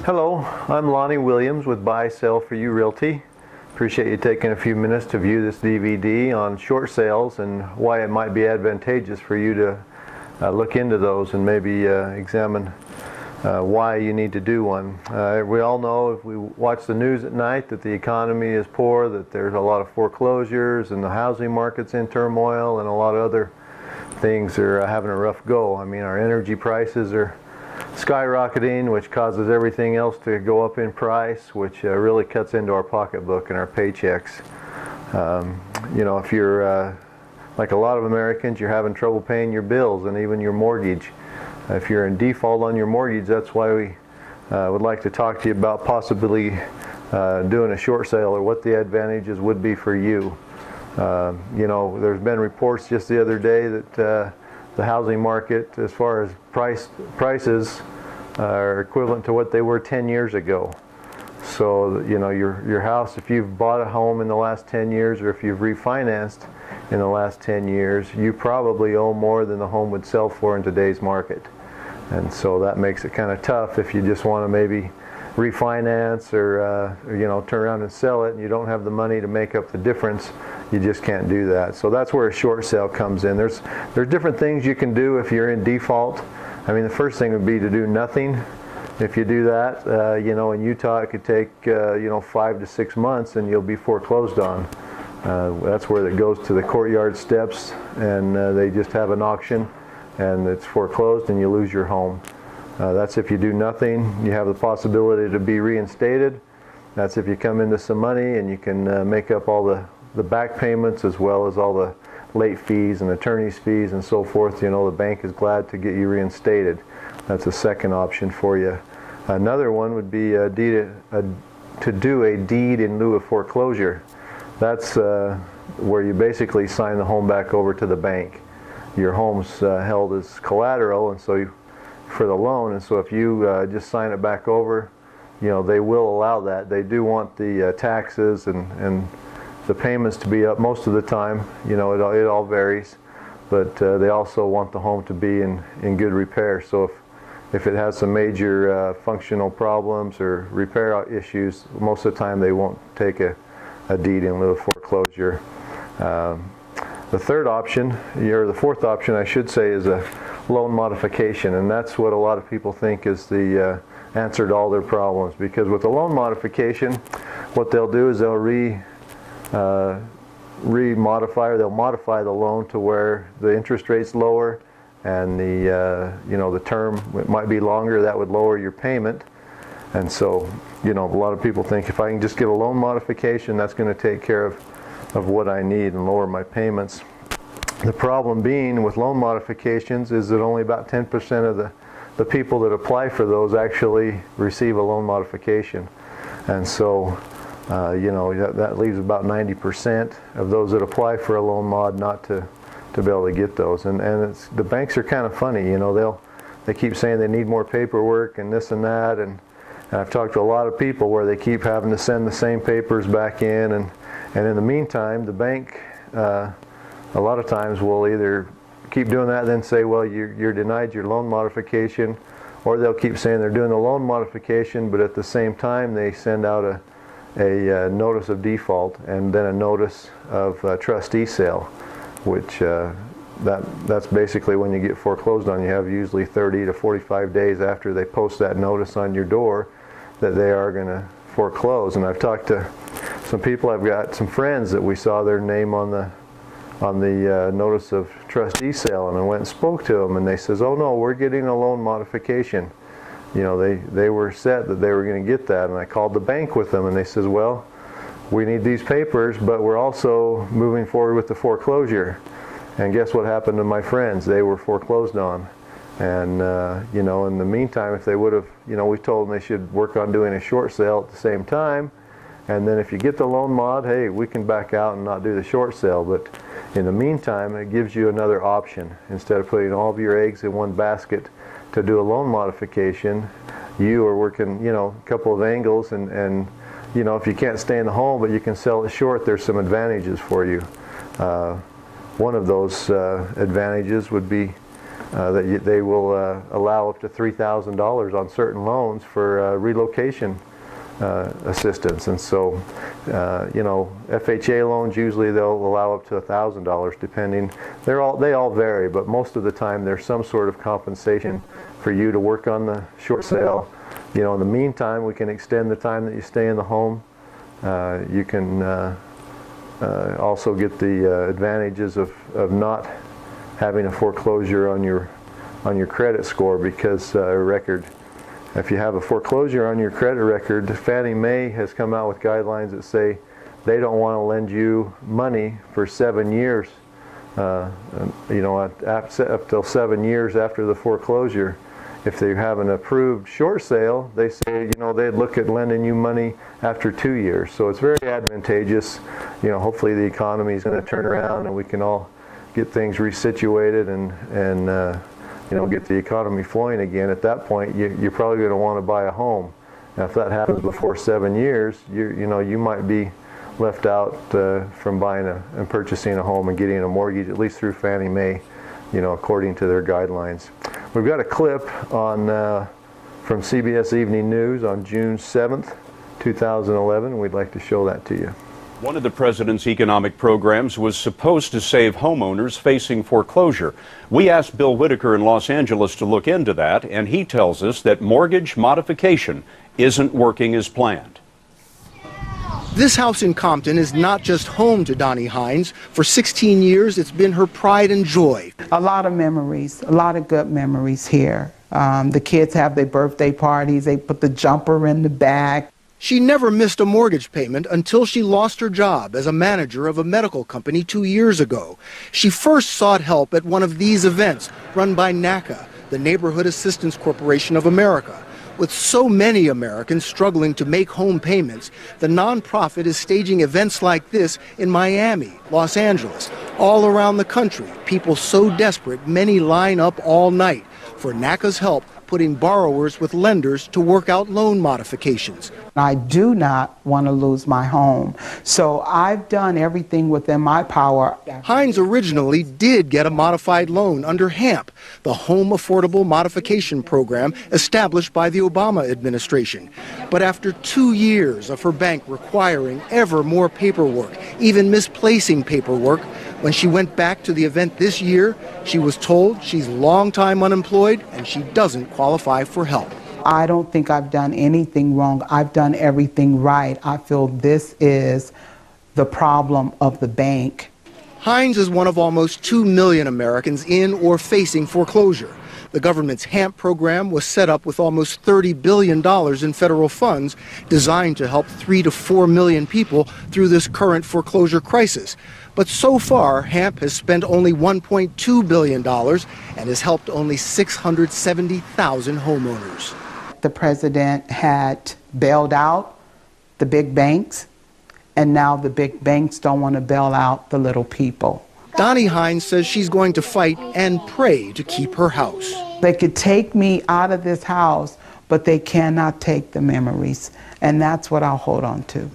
Hello, I'm Lonnie Williams with Buy Sell For You Realty. Appreciate you taking a few minutes to view this DVD on short sales and why it might be advantageous for you to look into those and maybe examine why you need to do one. We all know, if we watch the news at night, that the economy is poor, that there's a lot of foreclosures and the housing market's in turmoil, and a lot of other things are having a rough go. I mean, our energy prices are skyrocketing, which causes everything else to go up in price, which really cuts into our pocketbook and our paychecks. If you're like a lot of Americans, you're having trouble paying your bills and even your mortgage. If you're in default on your mortgage, that's why we would like to talk to you about possibly doing a short sale, or what the advantages would be for you. There's been reports just the other day that the housing market, as far as prices, are equivalent to what they were 10 years ago. So, your house, if you've bought a home in the last 10 years, or if you've refinanced in the last 10 years, you probably owe more than the home would sell for in today's market. And so that makes it kind of tough if you just want to maybe refinance or turn around and sell it, and you don't have the money to make up the difference. You just can't do that. So that's where a short sale comes in. There's different things you can do if you're in default. I mean, the first thing would be to do nothing. If you do that, in Utah it could take 5 to 6 months, and you'll be foreclosed on. That's where it goes to the courtyard steps, and they just have an auction, and it's foreclosed, and you lose your home. That's if you do nothing. You have the possibility to be reinstated. That's if you come into some money and you can make up all the back payments, as well as all the late fees and attorney's fees and so forth. The bank is glad to get you reinstated. That's a second option for you. Another one would be to do a deed in lieu of foreclosure. That's where you basically sign the home back over to the bank. Your home's held as collateral, and so for the loan, and so if you just sign it back over, they will allow that. They do want the taxes and the payments to be up most of the time. It all varies, but they also want the home to be in good repair. So if it has some major functional problems or repair issues, most of the time they won't take a deed in lieu of foreclosure. The third option, or the fourth option I should say, is a loan modification, and that's what a lot of people think is the answer to all their problems. Because with a loan modification, what they'll do is they'll they'll modify the loan to where the interest rate's lower, and the term, it might be longer. That would lower your payment. And so a lot of people think, if I can just get a loan modification, that's going to take care of what I need and lower my payments. The problem being with loan modifications is that only about 10% of the people that apply for those actually receive a loan modification. And so that leaves about 90% of those that apply for a loan mod not to be able to get those. And the banks are kind of funny. They keep saying they need more paperwork and this and that, and I've talked to a lot of people where they keep having to send the same papers back in, and in the meantime, the bank a lot of times will either keep doing that, then say, well, you're denied your loan modification, or they'll keep saying they're doing the loan modification, but at the same time they send out a notice of default, and then a notice of trustee sale, which that's basically when you get foreclosed on. You have usually 30 to 45 days after they post that notice on your door that they are going to foreclose. And I've talked to some people. I've got some friends that we saw their name on the notice of trustee sale, and I went and spoke to them, and they says, oh no, we're getting a loan modification. They were set that they were going to get that, and I called the bank with them, and they says, well, we need these papers, but we're also moving forward with the foreclosure. And guess what happened to my friends? They were foreclosed on. And in the meantime, if they would have, we told them they should work on doing a short sale at the same time, and then if you get the loan mod, hey, we can back out and not do the short sale. But in the meantime, it gives you another option. Instead of putting all of your eggs in one basket to do a loan modification, you are working a couple of angles, and if you can't stay in the home but you can sell it short, there's some advantages for you. One of those advantages would be they will allow up to $3,000 on certain loans for relocation assistance. And so, FHA loans, usually they'll allow up to $1,000 depending. They all vary, but most of the time there's some sort of compensation for you to work on the short sale. In the meantime, we can extend the time that you stay in the home. You can also get the advantages of not having a foreclosure on your credit score because record. If you have a foreclosure on your credit record, Fannie Mae has come out with guidelines that say they don't want to lend you money for 7 years. Up till 7 years after the foreclosure. If they have an approved short sale, they say they'd look at lending you money after 2 years. So it's very advantageous. Hopefully the economy is going to turn around and we can all get things resituated and get the economy flowing again. At that point, you're probably going to want to buy a home. Now, if that happens before 7 years, you might be left out from buying and purchasing a home and getting a mortgage, at least through Fannie Mae, according to their guidelines. We've got a clip from CBS Evening News on June 7th, 2011. We'd like to show that to you. One of the president's economic programs was supposed to save homeowners facing foreclosure. We asked Bill Whitaker in Los Angeles to look into that, and he tells us that mortgage modification isn't working as planned. This house in Compton is not just home to Donnie Hines. For 16 years, it's been her pride and joy. A lot of memories, a lot of good memories here. The kids have their birthday parties. They put the jumper in the back. She never missed a mortgage payment until she lost her job as a manager of a medical company 2 years ago. She first sought help at one of these events run by NACA, the Neighborhood Assistance Corporation of America. With so many Americans struggling to make home payments, the nonprofit is staging events like this in Miami, Los Angeles, all around the country. People so desperate, many line up all night for NACA's help putting borrowers with lenders to work out loan modifications. I do not want to lose my home, so I've done everything within my power. Hines originally did get a modified loan under HAMP, the Home Affordable Modification Program established by the Obama administration. But after 2 years of her bank requiring ever more paperwork, even misplacing paperwork, when she went back to the event this year, she was told she's long time unemployed and she doesn't qualify for help. I don't think I've done anything wrong. I've done everything right. I feel this is the problem of the bank. Hines is one of almost 2 million Americans in or facing foreclosure. The government's HAMP program was set up with almost $30 billion in federal funds designed to help 3 to 4 million people through this current foreclosure crisis. But so far, HAMP has spent only $1.2 billion and has helped only 670,000 homeowners. The president had bailed out the big banks, and now the big banks don't want to bail out the little people. Donnie Hines says she's going to fight and pray to keep her house. They could take me out of this house, but they cannot take the memories, and that's what I'll hold on to.